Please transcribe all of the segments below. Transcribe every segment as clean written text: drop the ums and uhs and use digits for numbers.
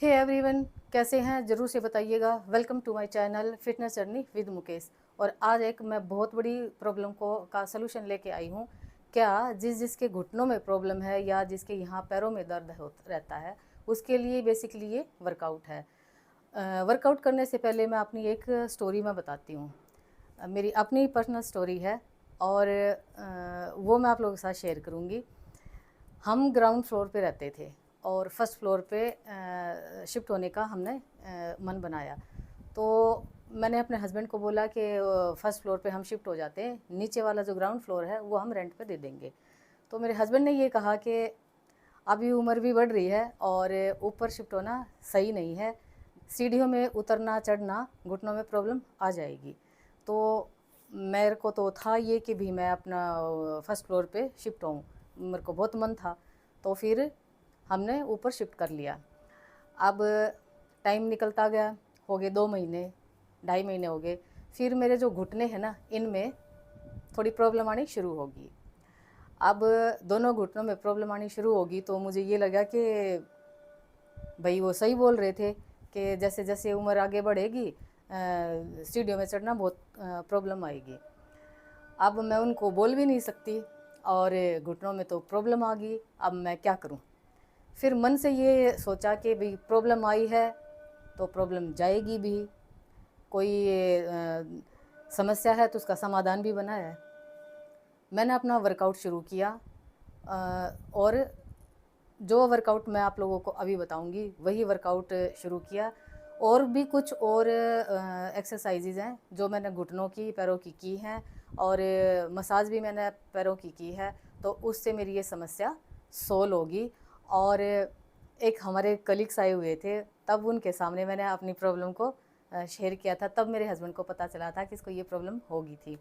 Hey everyone, कैसे हैं? ज़रूर से बताइएगा। Welcome to my channel fitness journey with Mukesh. और आज एक मैं बहुत बड़ी प्रॉब्लम का सलूशन लेके आई हूँ। क्या जिसके घुटनों में प्रॉब्लम है या जिसके यहाँ पैरों में दर्द रहता है, उसके लिए बेसिकली ये वर्कआउट है। वर्कआउट करने से पहले मैं अपनी एक स्टोरी में बताती हूँ। मेरी अपनी पर्सनल स्टोरी है और वो मैं आप लोगों के साथ शेयर करूँगी। हम ग्राउंड फ्लोर पे रहते थे और फर्स्ट फ्लोर पे शिफ्ट होने का हमने मन बनाया। तो मैंने अपने हस्बैंड को बोला कि फर्स्ट फ्लोर पे हम शिफ्ट हो जाते हैं, नीचे वाला जो ग्राउंड फ्लोर है वो हम रेंट पे दे देंगे। तो मेरे हस्बैंड ने ये कहा कि अभी उम्र भी बढ़ रही है और ऊपर शिफ्ट होना सही नहीं है, सीढ़ियों में उतरना चढ़ना घुटनों में प्रॉब्लम आ जाएगी। तो मेरे को तो था ये कि भी मैं अपना फर्स्ट फ्लोर पे शिफ्ट हूँ, मेरे को बहुत मन था। तो फिर हमने ऊपर शिफ्ट कर लिया। अब टाइम निकलता गया, हो गए 2 महीने, 2.5 महीने हो गए। फिर मेरे जो घुटने हैं ना, इनमें थोड़ी प्रॉब्लम आनी शुरू होगी। अब दोनों घुटनों में प्रॉब्लम आनी शुरू होगी तो मुझे ये लगा कि भाई वो सही बोल रहे थे कि जैसे जैसे उम्र आगे बढ़ेगी सीढ़ियों में चढ़ना बहुत प्रॉब्लम आएगी। अब मैं उनको बोल भी नहीं सकती और घुटनों में तो प्रॉब्लम आ गई। अब मैं क्या करूं? फिर मन से ये सोचा कि भाई प्रॉब्लम आई है तो प्रॉब्लम जाएगी भी। कोई समस्या है तो उसका समाधान भी बनाया है। मैंने अपना वर्कआउट शुरू किया और जो वर्कआउट मैं आप लोगों को अभी बताऊंगी वही वर्कआउट शुरू किया। और भी कुछ और एक्सरसाइजेज हैं जो मैंने घुटनों की पैरों की हैं और मसाज भी मैंने पैरों की है। तो उससे मेरी ये समस्या सोल्व होगी। और एक हमारे कलीग्स आए हुए थे, तब उनके सामने मैंने अपनी प्रॉब्लम को शेयर किया था। तब मेरे हस्बैंड को पता चला था कि इसको ये प्रॉब्लम होगी थी।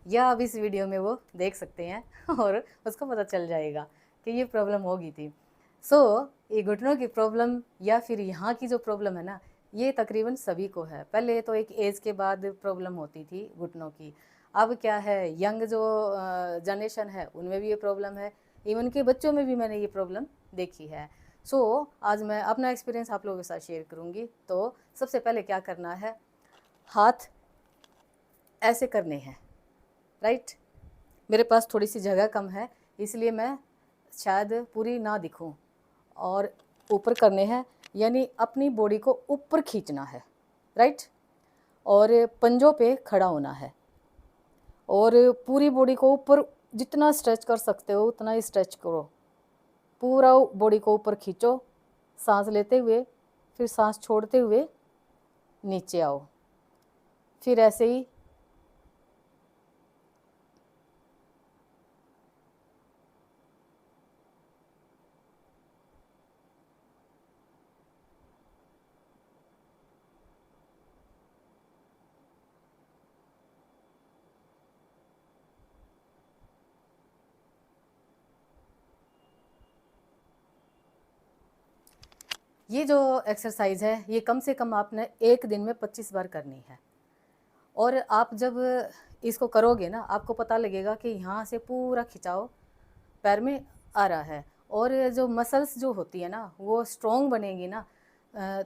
या अब इस वीडियो में वो देख सकते हैं और उसको पता चल जाएगा कि ये प्रॉब्लम होगी थी। ये घुटनों की प्रॉब्लम या फिर यहाँ की जो प्रॉब्लम है ना, ये तकरीबन सभी को है। पहले तो एक एज के बाद प्रॉब्लम होती थी घुटनों की। अब क्या है, यंग जो जनरेशन है उनमें भी ये प्रॉब्लम है, इवन के बच्चों में भी मैंने ये प्रॉब्लम देखी है। आज मैं अपना एक्सपीरियंस आप लोगों के साथ शेयर करूँगी। तो सबसे पहले क्या करना है, हाथ ऐसे करने हैं, राइट। मेरे पास थोड़ी सी जगह कम है इसलिए मैं शायद पूरी ना दिखूं। और ऊपर करने हैं, यानी अपनी बॉडी को ऊपर खींचना है, राइट। और पंजों पे खड़ा होना है और पूरी बॉडी को ऊपर जितना स्ट्रेच कर सकते हो उतना ही स्ट्रेच करो। पूरा बॉडी को ऊपर खींचो, सांस लेते हुए, फिर सांस छोड़ते हुए नीचे आओ। फिर ऐसे ही ये जो एक्सरसाइज है ये कम से कम आपने एक दिन में 25 बार करनी है। और आप जब इसको करोगे ना, आपको पता लगेगा कि यहाँ से पूरा खिंचाव पैर में आ रहा है और जो मसल्स जो होती है ना वो स्ट्रॉन्ग बनेगी ना,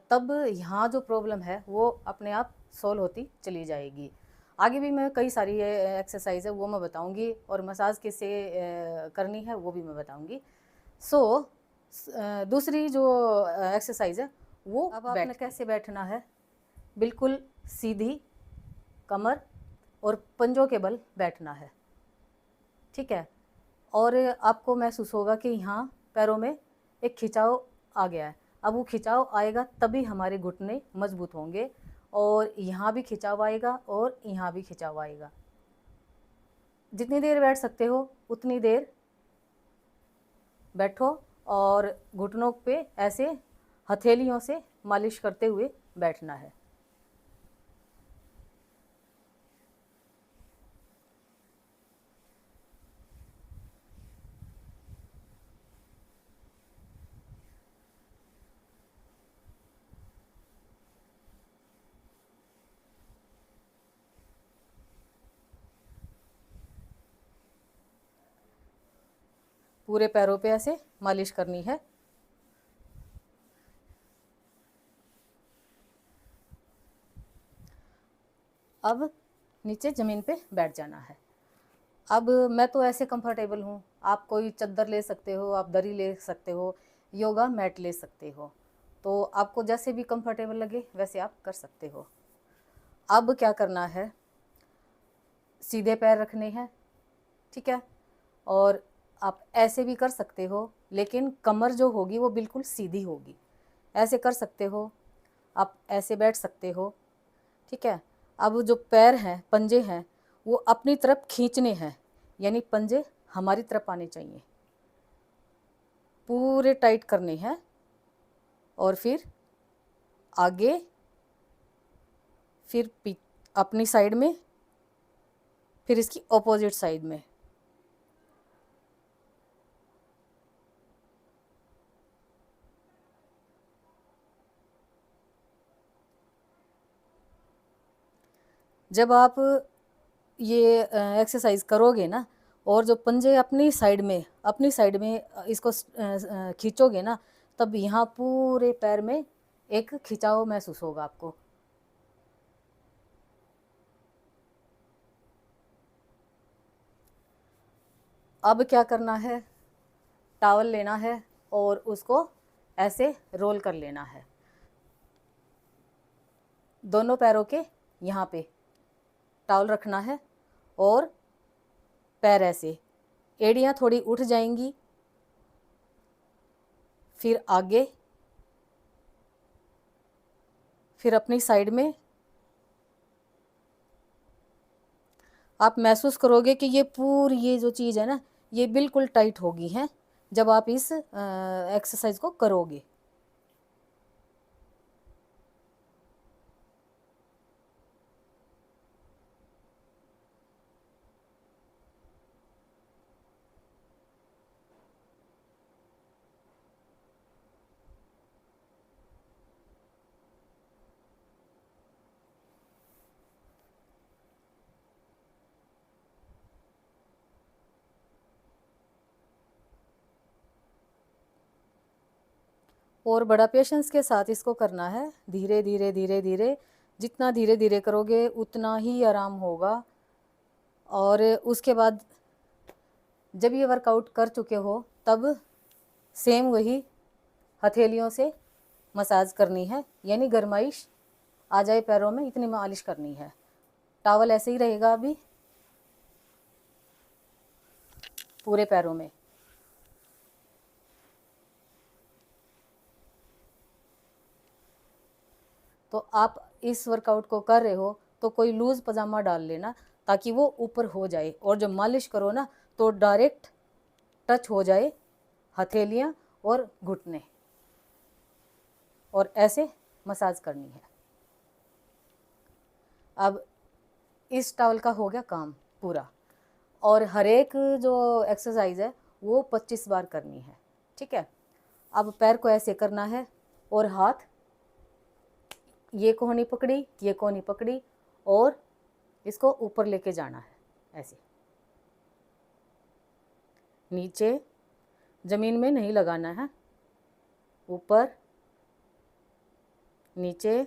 तब यहाँ जो प्रॉब्लम है वो अपने आप सॉल्व होती चली जाएगी। आगे भी मैं कई सारी एक्सरसाइज है वो मैं बताऊंगी और मसाज कैसे करनी है वो भी मैं बताऊंगी। दूसरी जो एक्सरसाइज है वो अब आपने कैसे बैठना है, बिल्कुल सीधी कमर और पंजों के बल बैठना है, ठीक है। और आपको महसूस होगा कि यहाँ पैरों में एक खिंचाव आ गया है। अब वो खिंचाव आएगा तभी हमारे घुटने मजबूत होंगे और यहाँ भी खिंचाव आएगा और यहाँ भी खिंचाव आएगा। जितनी देर बैठ सकते हो उतनी देर बैठो और घुटनों पे ऐसे हथेलियों से मालिश करते हुए बैठना है। पूरे पैरों पे ऐसे मालिश करनी है। अब नीचे ज़मीन पे बैठ जाना है। अब मैं तो ऐसे कंफर्टेबल हूँ, आप कोई चद्दर ले सकते हो, आप दरी ले सकते हो, योगा मैट ले सकते हो, तो आपको जैसे भी कंफर्टेबल लगे वैसे आप कर सकते हो। अब क्या करना है, सीधे पैर रखने हैं, ठीक है। और आप ऐसे भी कर सकते हो, लेकिन कमर जो होगी वो बिल्कुल सीधी होगी, ऐसे कर सकते हो, आप ऐसे बैठ सकते हो, ठीक है। अब जो पैर हैं, पंजे हैं, वो अपनी तरफ खींचने हैं, यानी पंजे हमारी तरफ आने चाहिए, पूरे टाइट करने हैं। और फिर आगे, फिर अपनी साइड में, फिर इसकी ऑपोजिट साइड में। जब आप ये एक्सरसाइज करोगे ना, और जो पंजे अपनी साइड में इसको खींचोगे ना, तब यहाँ पूरे पैर में एक खिंचाव महसूस होगा आपको। अब क्या करना है, टॉवल लेना है और उसको ऐसे रोल कर लेना है, दोनों पैरों के यहाँ पे टॉवल रखना है, और पैर ऐसे, एड़ियाँ थोड़ी उठ जाएंगी, फिर आगे, फिर अपनी साइड में। आप महसूस करोगे कि ये पूरी ये जो चीज़ है ना, ये बिल्कुल टाइट होगी है जब आप इस एक्सरसाइज को करोगे। और बड़ा पेशेंस के साथ इसको करना है, धीरे धीरे धीरे धीरे, जितना धीरे धीरे करोगे उतना ही आराम होगा। और उसके बाद जब ये वर्कआउट कर चुके हो, तब सेम वही हथेलियों से मसाज करनी है, यानी गरमाइश आ जाए पैरों में, इतनी मालिश करनी है। टॉवल ऐसे ही रहेगा अभी पूरे पैरों में। तो आप इस वर्कआउट को कर रहे हो तो कोई लूज़ पजामा डाल लेना, ताकि वो ऊपर हो जाए, और जब मालिश करो ना तो डायरेक्ट टच हो जाए हथेलियाँ और घुटने, और ऐसे मसाज करनी है। अब इस टॉवल का हो गया काम पूरा, और हर एक जो एक्सरसाइज है वो 25 बार करनी है, ठीक है। अब पैर को ऐसे करना है, और हाथ ये कोहनी पकड़ी, ये कोहनी पकड़ी, और इसको ऊपर लेके जाना है ऐसे, नीचे ज़मीन में नहीं लगाना है, ऊपर नीचे,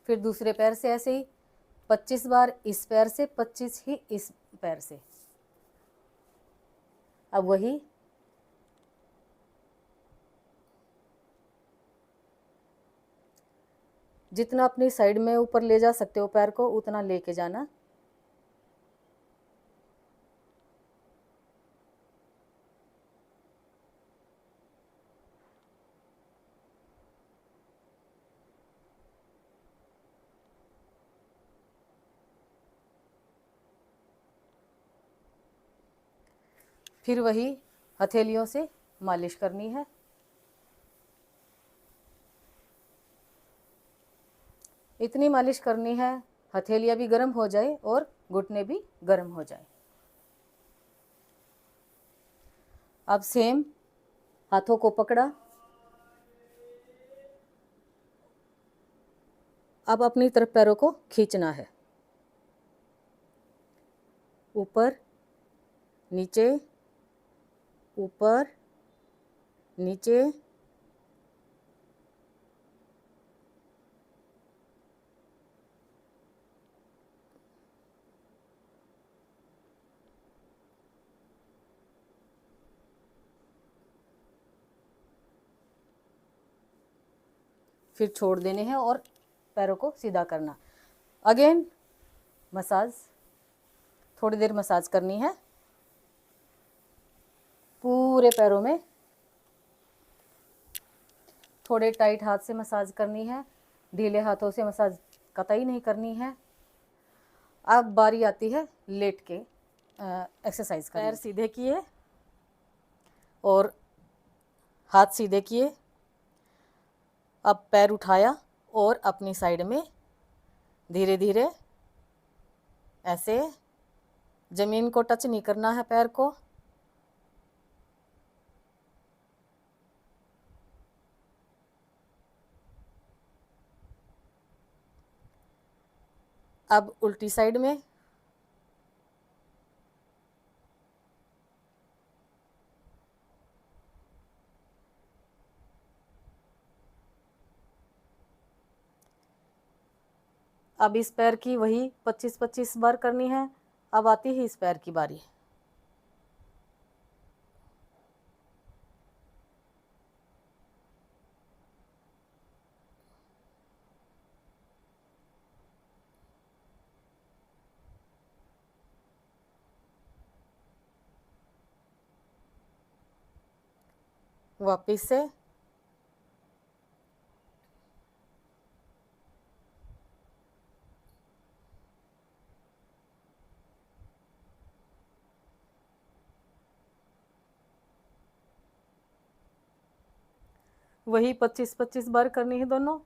फिर दूसरे पैर से ऐसे ही 25 बार इस पैर से, 25 ही इस पैर से। अब वही जितना अपनी साइड में ऊपर ले जा सकते हो पैर को, उतना लेके जाना। फिर वही हथेलियों से मालिश करनी है। इतनी मालिश करनी है हथेलियाँ भी गर्म हो जाए और घुटने भी गर्म हो जाए। अब सेम हाथों को पकड़ा, अब अपनी तरफ पैरों को खींचना है, ऊपर नीचे, ऊपर नीचे, फिर छोड़ देने हैं और पैरों को सीधा करना। अगेन मसाज, थोड़ी देर मसाज करनी है पूरे पैरों में। थोड़े टाइट हाथ से मसाज करनी है, ढीले हाथों से मसाज कतई नहीं करनी है। अब बारी आती है लेट के एक्सरसाइज करने। पैर सीधे किए और हाथ सीधे किए। अब पैर उठाया और अपनी साइड में धीरे धीरे ऐसे, ज़मीन को टच नहीं करना है पैर को। अब उल्टी साइड में, अब इस पैर की वही 25-25 बार करनी है। अब आती है इस पैर की बारी। वापिस से वही 25-25 बार करनी है दोनों।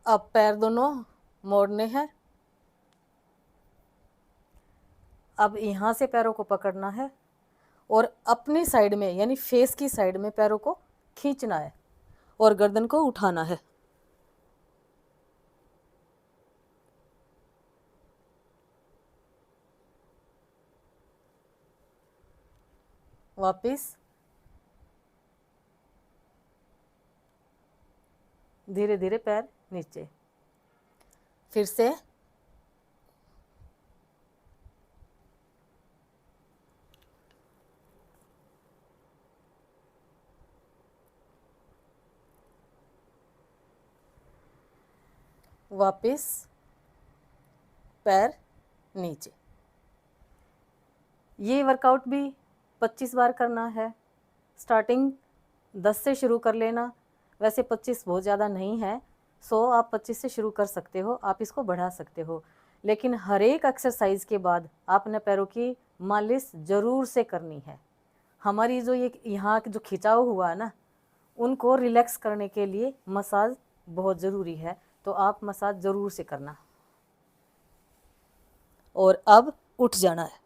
अब पैर दोनों मोड़ने हैं। अब यहाँ से पैरों को पकड़ना है और अपनी साइड में यानी फेस की साइड में पैरों को खींचना है और गर्दन को उठाना है। वापिस धीरे धीरे पैर नीचे, फिर से वापिस पैर नीचे। ये वर्कआउट भी 25 बार करना है। स्टार्टिंग 10 से शुरू कर लेना। वैसे 25 बहुत ज़्यादा नहीं है, सो आप 25 से शुरू कर सकते हो, आप इसको बढ़ा सकते हो। लेकिन हर एक एक्सरसाइज के बाद आपने पैरों की मालिश ज़रूर से करनी है। हमारी जो ये यहाँ जो खिंचाव हुआ है ना, उनको रिलैक्स करने के लिए मसाज बहुत ज़रूरी है, तो आप मसाज ज़रूर से करना। और अब उठ जाना है।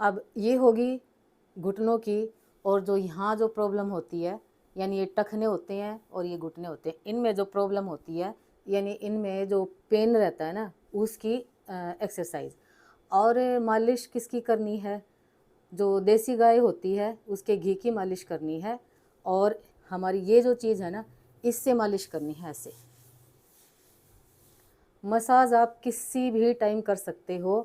अब ये होगी घुटनों की, और जो यहाँ जो प्रॉब्लम होती है, यानी ये टखने होते हैं और ये घुटने होते हैं, इनमें जो प्रॉब्लम होती है यानी इनमें जो पेन रहता है ना, उसकी एक्सरसाइज। और मालिश किसकी करनी है? जो देसी गाय होती है उसके घी की मालिश करनी है। और हमारी ये जो चीज़ है ना, इससे मालिश करनी है। ऐसे मसाज आप किसी भी टाइम कर सकते हो।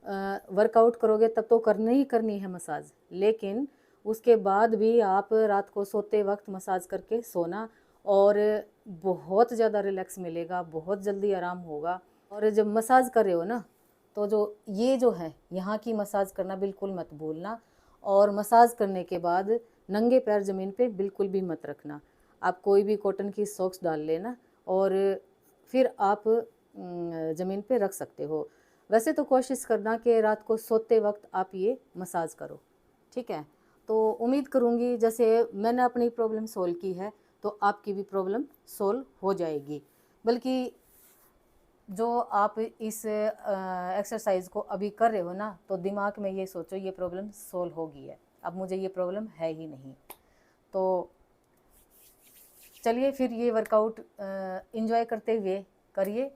वर्कआउट करोगे तब तो करनी ही करनी है मसाज, लेकिन उसके बाद भी आप रात को सोते वक्त मसाज करके सोना, और बहुत ज़्यादा रिलैक्स मिलेगा, बहुत जल्दी आराम होगा। और जब मसाज कर रहे हो ना, तो जो है यहाँ की मसाज करना बिल्कुल मत भूलना। और मसाज करने के बाद नंगे पैर ज़मीन पे बिल्कुल भी मत रखना। आप कोई भी कॉटन की सॉक्स डाल लेना और फिर आप ज़मीन पे रख सकते हो। वैसे तो कोशिश करना कि रात को सोते वक्त आप ये मसाज करो, ठीक है? तो उम्मीद करूँगी जैसे मैंने अपनी प्रॉब्लम सोल्व की है, तो आपकी भी प्रॉब्लम सोल्व हो जाएगी। बल्कि जो आप इस एक्सरसाइज को अभी कर रहे हो ना, तो दिमाग में ये सोचो ये प्रॉब्लम सोल्व हो गई है, अब मुझे ये प्रॉब्लम है ही नहीं। तो चलिए फिर ये वर्कआउट एंजॉय करते हुए करिए।